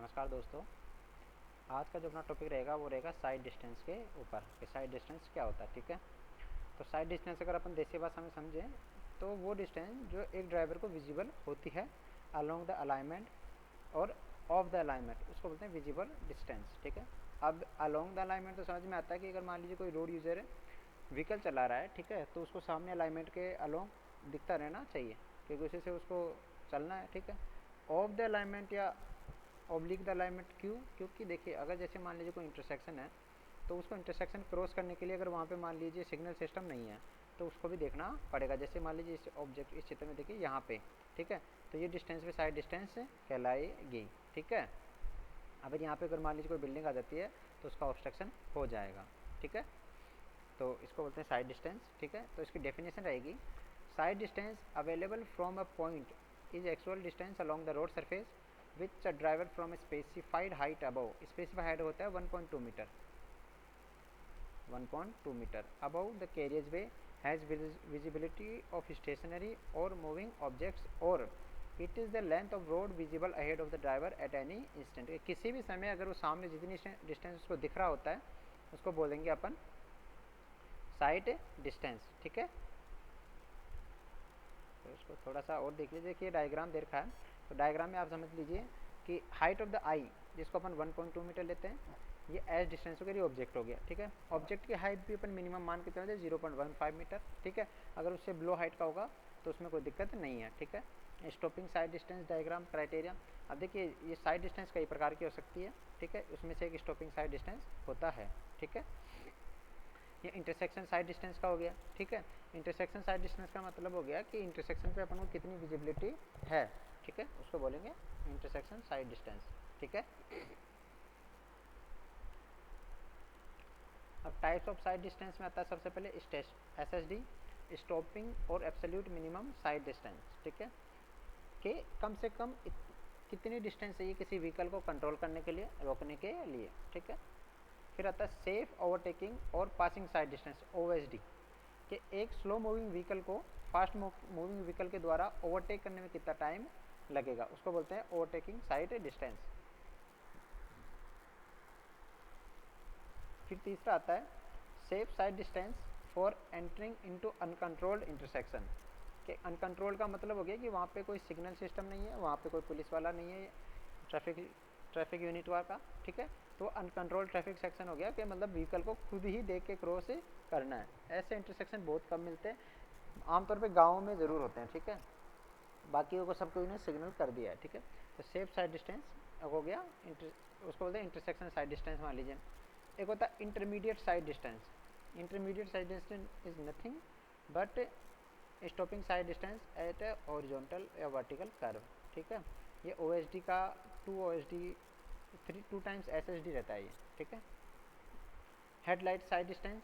नमस्कार दोस्तों। आज का जो अपना टॉपिक रहेगा वो रहेगा साइड डिस्टेंस के ऊपर कि साइड डिस्टेंस क्या होता है। ठीक है, तो साइड डिस्टेंस अगर अपन देसी भाषा में समझें तो वो डिस्टेंस जो एक ड्राइवर को विजिबल होती है अलोंग द अलाइनमेंट और ऑफ द अलाइनमेंट, उसको बोलते हैं विजिबल डिस्टेंस। ठीक है, अब अलोंग द अलाइनमेंट तो समझ में आता है कि अगर मान लीजिए कोई रोड यूज़र है, व्हीकल चला रहा है, ठीक है, तो उसको सामने अलाइनमेंट के अलोंग दिखता रहना चाहिए क्योंकि उसी से उसको चलना है। ठीक है, ऑफ द अलाइनमेंट या ऑब्लिक द अलाइनमेंट क्यों? क्योंकि देखिए अगर जैसे मान लीजिए कोई इंटरसेक्शन है तो उसको इंटरसेक्शन क्रॉस करने के लिए अगर वहाँ पे मान लीजिए सिग्नल सिस्टम नहीं है तो उसको भी देखना पड़ेगा। जैसे मान लीजिए इस ऑब्जेक्ट इस चित्र में देखिए यहाँ पे, ठीक है, तो ये डिस्टेंस भी साइड डिस्टेंस कहलाएगी। ठीक है, अब यहाँ पे अगर मान लीजिए कोई बिल्डिंग आ जाती है तो उसका ऑब्स्ट्रक्शन हो जाएगा। ठीक है, तो इसको बोलते हैं साइड डिस्टेंस। ठीक है, तो इसकी डेफिनेशन रहेगी sight distance available from a point is actual distance along the road surface which a driver from specified height above, specified height होता है 1.2 metre, 1.2 metre above the carriageway has visibility of stationary और moving objects और it is the length of road visible ahead of the driver at any instant. किसी भी समय अगर वो सामने जितनी डिस्टेंस उसको दिख रहा होता है उसको बोलेंगे अपन साइड डिस्टेंस। ठीक है, तो इसको थोड़ा सा और देख लीजिए कि डायग्राम दे रखा है, तो डायग्राम में आप समझ लीजिए कि हाइट ऑफ द आई जिसको अपन 1.2 मीटर लेते हैं ये एज डिस्टेंस के लिए ऑब्जेक्ट हो गया। ठीक है, ऑब्जेक्ट की हाइट भी अपन मिनिमम मान के चलते हैं 0.15 मीटर। ठीक है, अगर उससे बिलो हाइट का होगा तो उसमें कोई दिक्कत नहीं है। ठीक है, stopping sight distance diagram criteria, अब देखिए ये साइड डिस्टेंस कई प्रकार की हो सकती है। ठीक है, उसमें से एक स्टॉपिंग साइड डिस्टेंस होता है। ठीक है, ये इंटरसेक्शन साइड डिस्टेंस का हो गया। ठीक है, इंटरसेक्शन साइड डिस्टेंस का मतलब हो गया कि इंटरसेक्शन पे अपन को कितनी विजिबिलिटी है। ठीक है, उसको बोलेंगे इंटरसेक्शन साइड डिस्टेंस। ठीक है, अब टाइप्स ऑफ साइड डिस्टेंस में आता है सबसे पहले एसएसडी, स्टॉपिंग और एब्सोल्यूट मिनिमम साइड डिस्टेंस। ठीक है, कि कम से कम कितनी डिस्टेंस चाहिए किसी व्हीकल को कंट्रोल करने के लिए, रोकने के लिए। ठीक है, फिर आता है सेफ ओवरटेकिंग और पासिंग साइड डिस्टेंस ओएसडी, कि एक स्लो मूविंग व्हीकल को फास्ट मूविंग व्हीकल के द्वारा ओवरटेक करने में कितना टाइम लगेगा, उसको बोलते हैं ओवरटेकिंग साइड डिस्टेंस। फिर तीसरा आता है safe side distance for entering into uncontrolled intersection, कि अनकंट्रोल का मतलब हो गया कि वहाँ पे कोई सिग्नल सिस्टम नहीं है, वहाँ पे कोई पुलिस वाला नहीं है, ट्रैफिक यूनिट वाला। ठीक है, तो अनकंट्रोल ट्रैफिक सेक्शन हो गया कि मतलब व्हीकल को खुद ही देख के क्रॉस करना है। ऐसे इंटरसेक्शन बहुत कम मिलते हैं, आमतौर पे गाँव में ज़रूर होते हैं। ठीक है, बाकी को सबको इन्हें सिग्नल कर दिया है। ठीक है, तो सेफ साइड डिस्टेंस हो गया उसको बोलते हैं इंटरसेक्शन साइड डिस्टेंस। मान लीजिए एक होता है intermediate sight distance. Intermediate sight distance is nothing but stopping sight distance at a horizontal या वर्टिकल कर्व। ठीक है, ये ओएसडी का 2 ओएसडी 2 टाइम्स एसएसडी रहता है ये। ठीक है, हेडलाइट साइड डिस्टेंस,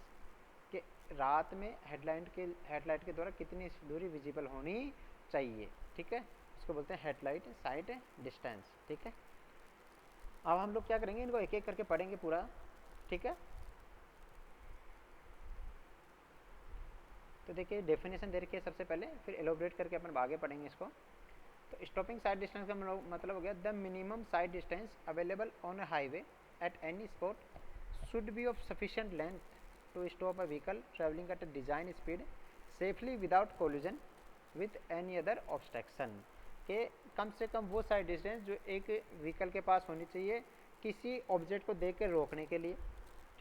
कि रात में हेडलाइट के द्वारा कितनी दूरी विजिबल होनी चाहिए। ठीक है, इसको बोलते हैं हेडलाइट साइड डिस्टेंस। ठीक है, अब हम लोग क्या करेंगे, इनको एक एक करके पढ़ेंगे पूरा। ठीक है, तो देखिए डेफिनेशन दे रखी है सबसे पहले, फिर एलोबरेट करके अपन आगे पढ़ेंगे इसको। तो स्टॉपिंग साइड डिस्टेंस का मतलब हो गया the minimum sight distance available on a highway at any spot should be of sufficient length to stop a vehicle travelling at a design speed safely without collision with any other obstruction, के कम से कम वो side distance जो एक vehicle के पास होनी चाहिए किसी ऑब्जेक्ट को देख के रोकने के लिए।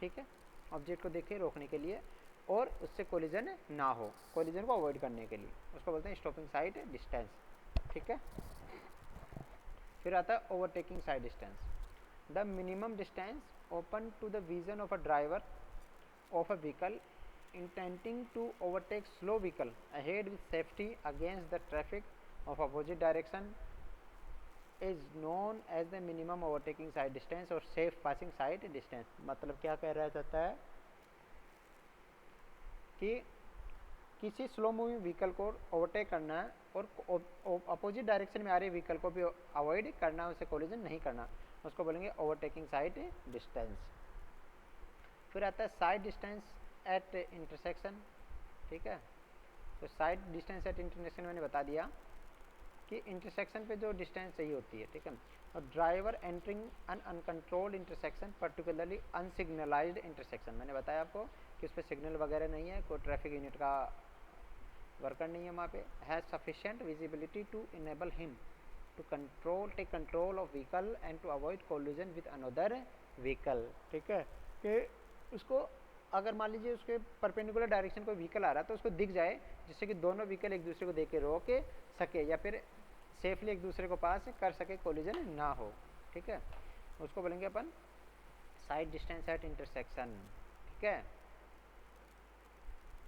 ठीक है, ऑब्जेक्ट को देख के रोकने के लिए और उससे कोलिजन ना हो, कोलिजन को अवॉइड करने के लिए, उसको बोलते हैं स्टॉपिंग साइड डिस्टेंस। ठीक है, फिर आता है overtaking sight distance, the minimum distance open to the vision of a driver of a vehicle intending to overtake slow vehicle ahead with safety against the traffic of opposite direction is known as the minimum overtaking side distance और safe passing side distance। मतलब क्या कह रहा जाता है कि किसी slow moving vehicle को ओवरटेक करना है और अपोजिट डायरेक्शन में आ रही व्हीकल को भी अवॉइड करना है, उसे कोलिजन नहीं करना, उसको बोलेंगे ओवरटेकिंग साइड डिस्टेंस। फिर आता है साइड डिस्टेंस एट इंटरसेक्शन। ठीक है, तो साइड डिस्टेंस एट इंटरसेक्शन मैंने बता दिया कि इंटरसेक्शन पे जो डिस्टेंस चाहिए होती है, ठीक है। और ड्राइवर एंटरिंग अन अनकंट्रोल्ड इंटरसेक्शन, पर्टिकुलरली अनसिग्नलाइज्ड इंटरसेक्शन, मैंने बताया आपको कि उस पर सिग्नल वगैरह नहीं है, कोई ट्रैफिक यूनिट का वर्कर नहीं है वहाँ पे, has sufficient visibility to enable him to take control of vehicle and to avoid collision with another vehicle, ठीक है। कि उसको अगर मान लीजिए उसके परपेंडिकुलर डायरेक्शन कोई व्हीकल आ रहा है तो उसको दिख जाए, जिससे कि दोनों व्हीकल एक दूसरे को देख के रोक सके या फिर सेफली एक दूसरे को पास कर सके, कोलिजन ना हो, ठीक है। उसको बोलेंगे अपन साइड डिस्टेंस एट इंटरसेक्शन, ठीक है।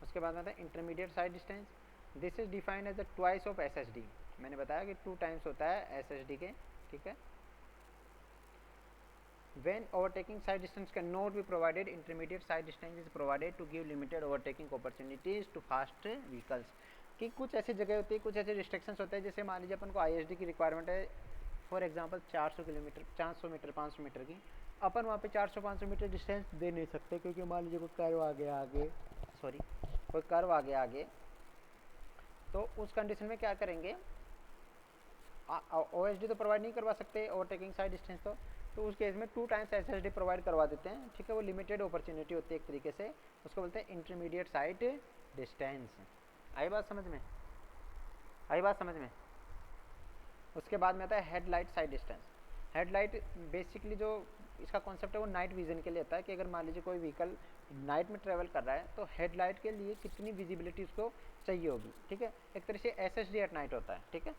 उसके बाद आता है intermediate sight distance. This is defined as the twice of SSD, मैंने बताया कि 2 टाइम्स होता है SSD के, ठीक है। When overtaking side distance cannot be provided, intermediate side distance is provided to give limited overtaking opportunities to fast vehicles। कि कुछ ऐसी जगह होती है, कुछ ऐसे रिस्ट्रिक्शंस होते हैं, जैसे मान लीजिए अपन को ISD की रिक्वायरमेंट है for example 400 kilometre, 400 metre, 500 metre की, अपन वहाँ पे 400-500 मीटर डिस्टेंस दे नहीं सकते, क्योंकि मान लीजिए कोई कर्व आ गया आगे, सॉरी कोई कर्व आ गया आगे, तो उस कंडीशन में क्या करेंगे, OSD तो प्रोवाइड नहीं करवा सकते ओवरटेकिंग साइड डिस्टेंस, तो उस केस में 2 टाइम्स SSD प्रोवाइड करवा देते हैं, ठीक है। वो लिमिटेड अपॉर्चुनिटी होती है एक तरीके से, उसको बोलते हैं इंटरमीडिएट साइड डिस्टेंस। आई बात समझ में, आई बात समझ में। उसके बाद में आता है headlight sight distance. Headlight basically जो इसका कॉन्सेप्ट है वो नाइट विजन के लिए आता है, कि अगर मान लीजिए कोई व्हीकल नाइट में ट्रेवल कर रहा है तो हेडलाइट के लिए कितनी विजिबिलिटी उसको चाहिए होगी, ठीक है। एक तरह से SSD एट नाइट होता है, ठीक है।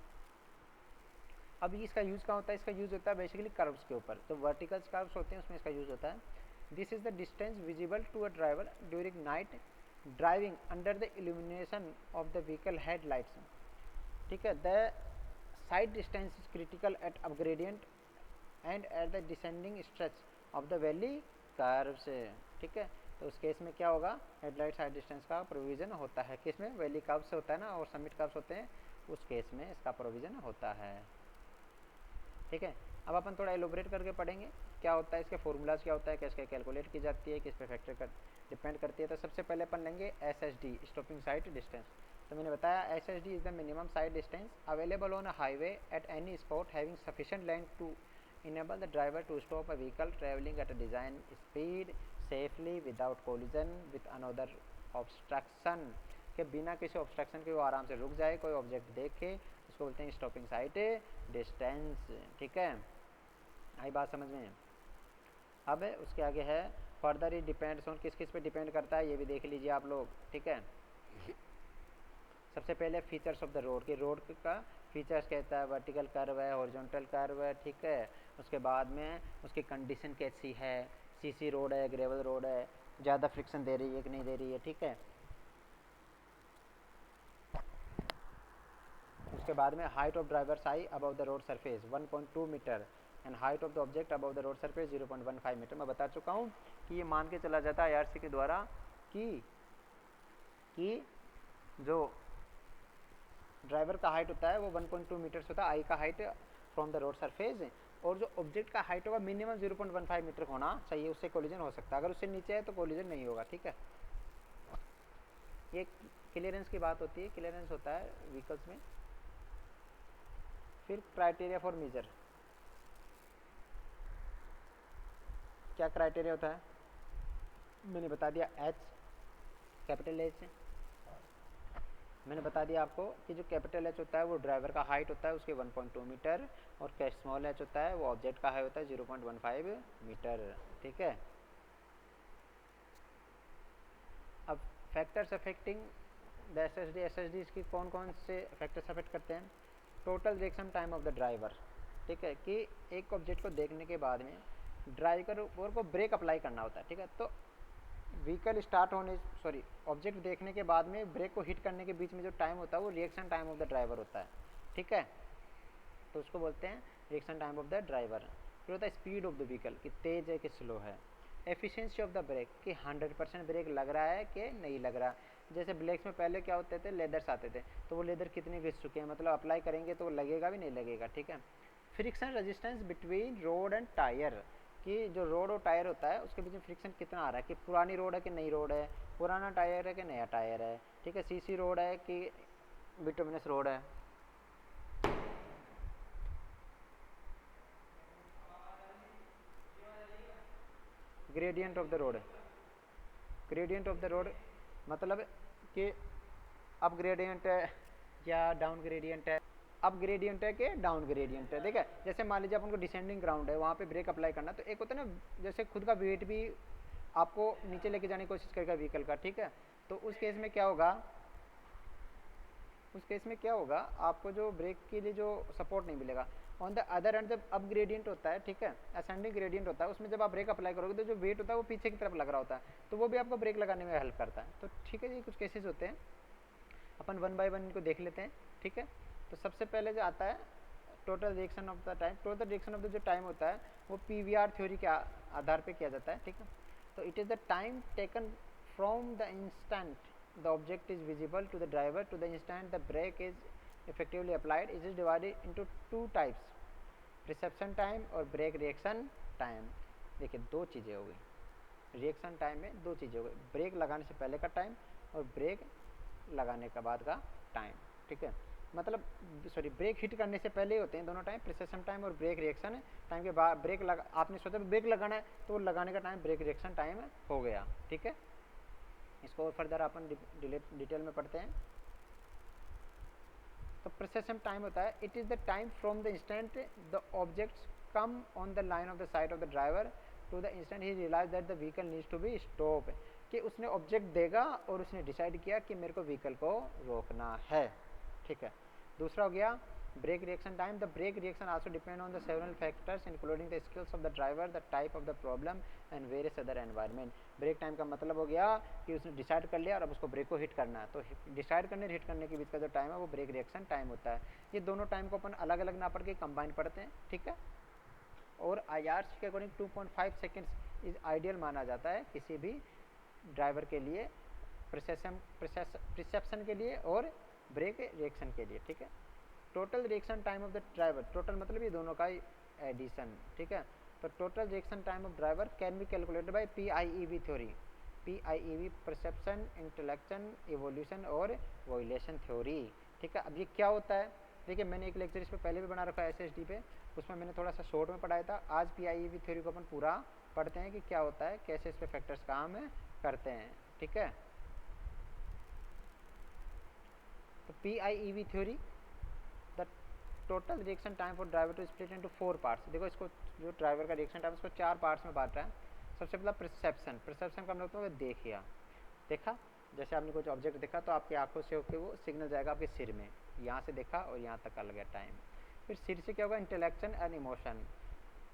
अभी इसका यूज़ कहाँ होता है, इसका यूज़ होता है बेसिकली कर्व्स के ऊपर, जो वर्टिकल कर्व्स होते हैं उसमें इसका यूज़ होता है। This is the distance visible to a driver during night driving under the illumination of the vehicle headlights, ठीक है। The sight distance is critical at upgradient and at the descending stretch of the valley curve से, ठीक है। तो उस case में क्या होगा, हेडलाइट साइड डिस्टेंस का प्रोविज़न होता है, किस में, वैली कर्व से होता है ना, और समिट कर्व्स होते हैं, उस केस में इसका प्रोविज़न होता है, ठीक है। अब अपन थोड़ा एलोबरेट करके पढ़ेंगे क्या होता है, इसके फॉर्मूलाज क्या होता है, कैसे कैलकुलेट की जाती है, किस पे फैक्टर कर डिपेंड करती है। तो सबसे पहले अपन लेंगे SSD, स्टॉपिंग साइड डिस्टेंस। तो मैंने बताया SSD is the minimum sight distance available on a highway at any spot having sufficient length to enable the driver to stop a vehicle traveling at a design speed safely without collision with another obstruction, के बिना किसी obstruction के वो आराम से रुक जाए, कोई ऑब्जेक्ट देखे, उसको बोलते हैं स्टॉपिंग साइड डिस्टेंस, ठीक है। आई बात समझ में। अब उसके आगे है फर्दर ही डिपेंड्स ऑन, किस किस पे डिपेंड करता है ये भी देख लीजिए आप लोग, ठीक है। सबसे पहले फीचर्स ऑफ द रोड, कि रोड का फीचर्स कहता है वर्टिकल कर्व है, हॉरिजॉन्टल कर्व है, ठीक है। उसके बाद में उसकी कंडीशन कैसी है, CC रोड है, ग्रेवल रोड है, ज़्यादा फ्रिक्शन दे रही है कि नहीं दे रही है, ठीक है। उसके बाद में height of driver's eye above the road surface 1.2 metre and height of the object above the road surface 0.15 metre. मैं बता चुका हूँ कि ये मान के चला जाता है IRC के द्वारा कि जो ड्राइवर का हाइट होता है वो 1.2 मीटर्स होता है, आई का height from the road surface, और जो ऑब्जेक्ट का हाइट होगा मिनिमम 0.15 मीटर होना चाहिए, उससे कोलिजन हो सकता है, अगर उससे नीचे है तो कोलिजन नहीं होगा, ठीक है। ये क्लियरेंस की बात होती है, क्लियरेंस होता है व्हीकल्स में। फिर क्राइटेरिया फॉर मेजर, क्या क्राइटेरिया होता है, मैंने बता दिया H, कैपिटल H, मैंने बता दिया आपको कि जो कैपिटल H होता है वो ड्राइवर का हाइट होता है उसके 1.2 मीटर, और स्मॉल h होता है वो ऑब्जेक्ट का हाइट होता है 0.15 मीटर, ठीक है। अब फैक्टर्स अफेक्टिंग द SSD इसकी कौन कौन से फैक्टर्स अफेक्ट करते हैं, total reaction time of the driver, ठीक है। कि एक ऑब्जेक्ट को देखने के बाद में ड्राइवर को ब्रेक अप्लाई करना होता है, ठीक है। तो व्हीकल स्टार्ट होने, सॉरी ऑब्जेक्ट देखने के बाद में ब्रेक को हिट करने के बीच में जो टाइम होता है वो reaction time of the driver होता है, ठीक है। तो उसको बोलते हैं reaction time of the driver. फिर होता है स्पीड ऑफ द व्हीकल, कि तेज़ है कि स्लो है। एफिशिएंसी ऑफ द ब्रेक, कि 100% ब्रेक लग रहा है कि नहीं लग रहा। जैसे ब्रेक्स में पहले क्या होते थे, लेदर्स आते थे, तो वो लेदर कितने घिस चुके हैं, मतलब अप्लाई करेंगे तो लगेगा भी नहीं लगेगा, ठीक है। Friction resistance between road and tyre, कि जो रोड और टायर होता है उसके बीच में फ्रिक्शन कितना आ रहा है, कि पुरानी रोड है कि नई रोड है, पुराना टायर है कि नया टायर है, ठीक है। CC रोड है कि बिटुमिनस रोड है, gradient of the road, gradient of the road मतलब कि अप ग्रेडियंट है या डाउन ग्रेडियंट है, अप ग्रेडियंट है कि डाउन ग्रेडियंट है। देखा, जैसे मान लीजिए अपन को डिसेंडिंग ग्राउंड है, वहाँ पे ब्रेक अप्लाई करना, तो एक होता है ना जैसे खुद का वेट भी आपको नीचे लेके जाने की कोशिश करेगा व्हीकल का, ठीक है। तो उस केस में क्या होगा, उस केस में क्या होगा, आपको जो ब्रेक के लिए जो सपोर्ट नहीं मिलेगा। ऑन द अदर एंड जब अप ग्रेडियंट होता है, ठीक है, असेंडिंग ग्रेडियंट होता है, उसमें जब आप ब्रेक अप्लाई करोगे तो जो वेट होता है वो पीछे की तरफ लग रहा होता है, तो वो भी आपको ब्रेक लगाने में हेल्प करता है। तो ठीक है जी, कुछ केसेस होते हैं, अपन वन बाय वन इनको देख लेते हैं, ठीक है। तो सबसे पहले जो आता है total reaction of the time, total reaction of the जो टाइम होता है वो पीवीआर थ्योरी के आधार पे किया जाता है, ठीक है। तो it is the time taken from the instant the object is visible to the driver to the instant the brake is effectively applied. It is divided into two types, perception time और brake reaction time। देखिए दो चीज़ें हो गई, reaction time में दो चीज़ें हो गई, ब्रेक लगाने से पहले का टाइम और ब्रेक लगाने के बाद का टाइम, ठीक है। मतलब सॉरी, ब्रेक हिट करने से पहले ही होते हैं दोनों टाइम, प्रिसेशन टाइम और ब्रेक रिएक्शन टाइम के बाद ब्रेक लगा, आपने सोचा ब्रेक लगाना है तो वो लगाने का टाइम ब्रेक रिएक्शन टाइम हो गया, ठीक है। इसको और फर्दर अपन डिटेल में पढ़ते हैं। तो प्रोसेशन टाइम होता है, it is the time from the instant the objects come on the line of the sight of the driver to the instant he realise that the vehicle needs to be stop, कि उसने object देगा और उसने decide किया कि मेरे को vehicle को रोकना है, ठीक है। दूसरा हो गया brake reaction time. The brake reaction also depend on the several factors including the skills of the driver, the type of the problem and various other environment. Brake time का मतलब हो गया कि उसने डिसाइड कर लिया और अब उसको ब्रेक को हिट करना है, तो डिसाइड करने और हिट करने के बीच का जो टाइम है वो ब्रेक रिएक्शन टाइम होता है। ये दोनों टाइम को अपन अलग अलग ना पढ़ के कंबाइन पढ़ते हैं, ठीक है। और IRC के अकॉर्डिंग 2.5 सेकेंड्स इज आइडियल माना जाता है किसी भी ड्राइवर के लिए, प्रिसेप्शन के लिए और ब्रेक रिएक्शन के लिए, ठीक है। Total reaction time of the driver, total मतलब ये दोनों का एडिशन, ठीक है। तो total reaction time of driver can be calculated by PIEV theory, PIEV perception, intellection, evolution और वॉयलेशन थ्योरी, ठीक है। अब ये क्या होता है, देखिए मैंने एक लेक्चर इस पर पहले भी बना रखा है SSD पे, उसमें मैंने थोड़ा सा शॉर्ट में पढ़ाया था। आज PIEV थ्योरी को अपन पूरा पढ़ते हैं कि क्या होता है, कैसे इस पे फैक्टर्स काम करते हैं, ठीक है। तो PIEV theory, the total reaction time for driver to split into 4 parts. देखो इसको जो ड्राइवर का रिएक्शन टाइम उसको 4 पार्ट्स में बांट रहा है। सबसे पहला परसेप्शन, परसेप्शन का मतलब है देखिया, देखा, जैसे आपने कुछ ऑब्जेक्ट देखा तो आपकी आंखों से होकर वो सिग्नल जाएगा आपके सिर में, यहाँ से देखा और यहाँ तक अलग है टाइम। फिर सिर से क्या होगा, इंटेलेक्शन एंड इमोशन।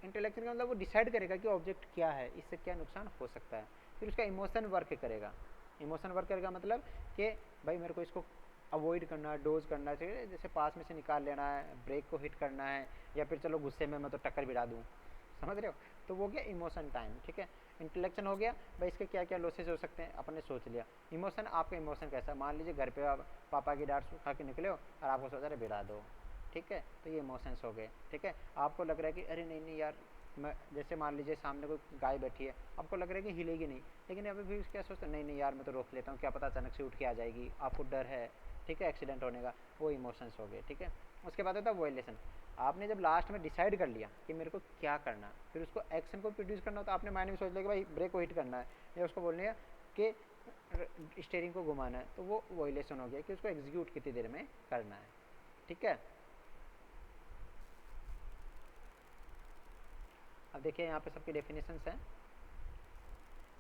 इंटेलेक्शन का मतलब वो डिसाइड करेगा कि ऑब्जेक्ट क्या है, इससे क्या नुकसान हो सकता है। फिर उसका इमोशन वर्क करेगा, इमोशन वर्क करेगा मतलब कि भाई मेरे को इसको अवॉइड करना है, डोज करना चाहिए, जैसे पास में से निकाल लेना है, ब्रेक को हिट करना है, या फिर चलो गुस्से में मैं तो टक्कर भिड़ा दूँ, समझ रहे हो। तो वो गया इमोशन टाइम, ठीक है। इंटेलेक्शन हो गया, भाई इसके क्या क्या लॉसेज हो सकते हैं अपन ने सोच लिया। इमोशन, आपका इमोशन कैसा, मान लीजिए घर पे आप पापा की डांट खा के निकले हो और आपको सोचा रहे भिड़ा दो, ठीक है, तो ये इमोशंस हो गए, ठीक है। आपको लग रहा है कि अरे नहीं नहीं यार, मैं जैसे मान लीजिए सामने कोई गाय बैठी है, आपको लग रहा है कि हिलेगी नहीं, लेकिन अभी भी क्या सोचते नहीं नहीं यार मैं तो रोक लेता हूँ, क्या पता अचानक से उठ के आ जाएगी, आपको डर है, ठीक है, एक्सीडेंट होने का, वो इमोशंस हो गए, ठीक है। उसके बाद होता है वॉयलेशन। आपने जब लास्ट में डिसाइड कर लिया कि मेरे को क्या करना है, फिर उसको एक्शन को प्रोड्यूस करना हो, तो आपने माइंड में सोच लिया कि भाई ब्रेक को हिट करना है या उसको बोलने है कि स्टीयरिंग को घुमाना है, तो वो वॉयलेशन हो गया कि उसको एग्जीक्यूट कितनी देर में करना है, ठीक है। अब देखिए यहाँ पे सबकी डेफिनेशंस हैं।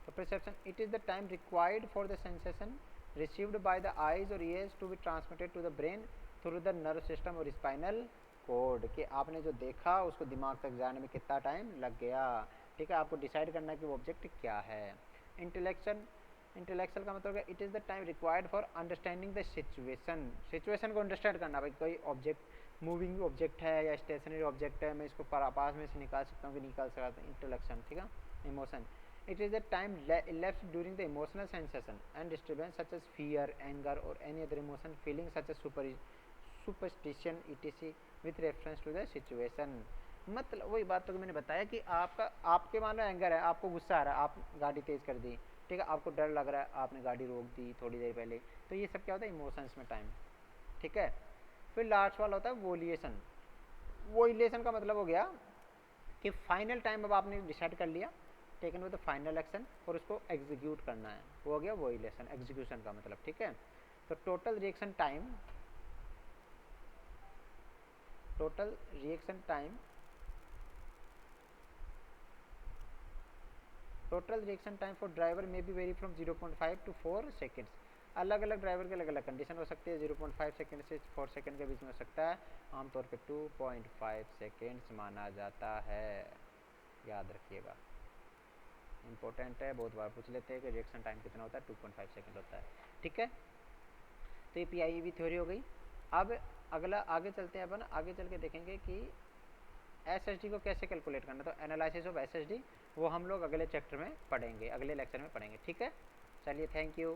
तो perception, it is the time required for the sensation received by the eyes और ears to be transmitted to the brain through the nerve system और स्पाइनल कोड, कि आपने जो देखा उसको दिमाग तक जाने में कितना टाइम लग गया, ठीक है। आपको डिसाइड करना है कि वो ऑब्जेक्ट क्या है। इंटेलेक्शन, इंटेलेक्चुअल का मतलब है it is the time required for understanding the situation, situation को अंडरस्टैंड करना, भाई कोई ऑब्जेक्ट मूविंग ऑब्जेक्ट है या स्टेशनरी ऑब्जेक्ट है, मैं इसको पास में से निकाल सकता हूँ कि निकाल सकता हूँ, इंटेलेक्शन, ठीक है। Emotion, it is the time elapsed during the emotional sensation and disturbance such as fear, anger or any other emotion feeling such as superstition etc with reference to the situation। मतलब वही बात तो मैंने बताया कि आपका, आपके मान लो एंगर है, आपको गुस्सा आ रहा है, आप गाड़ी तेज कर दी, ठीक है, आपको डर लग रहा है, आपने गाड़ी रोक दी थोड़ी देर पहले, तो ये सब क्या होता है, इमोशंस में टाइम, ठीक है। फिर लास्ट वाला होता है वोलिएशन। वोलिएशन का मतलब हो गया कि फाइनल टाइम अब आपने डिसाइड कर लिया, taken with the final action और उसको एग्जीक्यूट करना है, वो हो गया वोइलेशन, एग्जीक्यूशन का मतलब, ठीक है। तो total reaction time total reaction time for driver may be vary from 0.5 to 4 seconds. अलग अलग ड्राइवर के अलग अलग कंडीशन हो सकती है, 0.5 सेकेंड से 4 सेकेंड के बीच में हो सकता है, आमतौर पे 2.5 सेकेंड्स माना जाता है, याद रखिएगा, इंपॉर्टेंट है, बहुत बार पूछ लेते हैं कि रिएक्शन टाइम कितना होता है, 2.5 सेकेंड होता है, ठीक है। तो ये पीआईवी थ्योरी हो गई। अब अगला आगे चलते हैं अपन, आगे चल के देखेंगे कि एसएसडी को कैसे कैलकुलेट करना। तो एनालिसिस ऑफ एसएसडी वो हम लोग अगले चैप्टर में पढ़ेंगे, अगले लेक्चर में पढ़ेंगे, ठीक है। चलिए, थैंक यू।